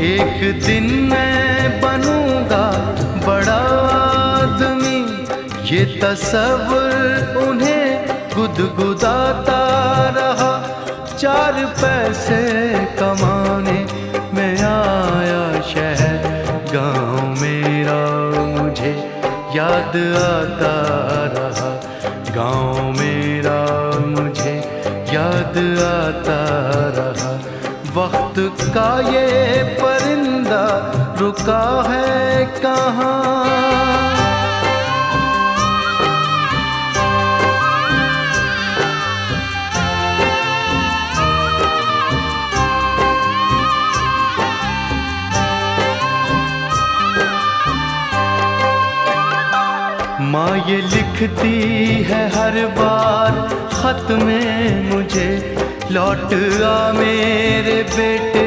एक दिन मैं बनूंगा बड़ा आदमी, ये तसव्वुर उन्हें गुदगुदाता रहा। 4 पैसे कमाने में आया शहर, गाँव मेरा मुझे याद आता रहा। गाँव मेरा मुझे याद आता रहा। वक्त का ये परिंदा रुका है कहाँ? माँ ये लिखती है हर बार खत में मुझे, लौट आ मेरे बेटे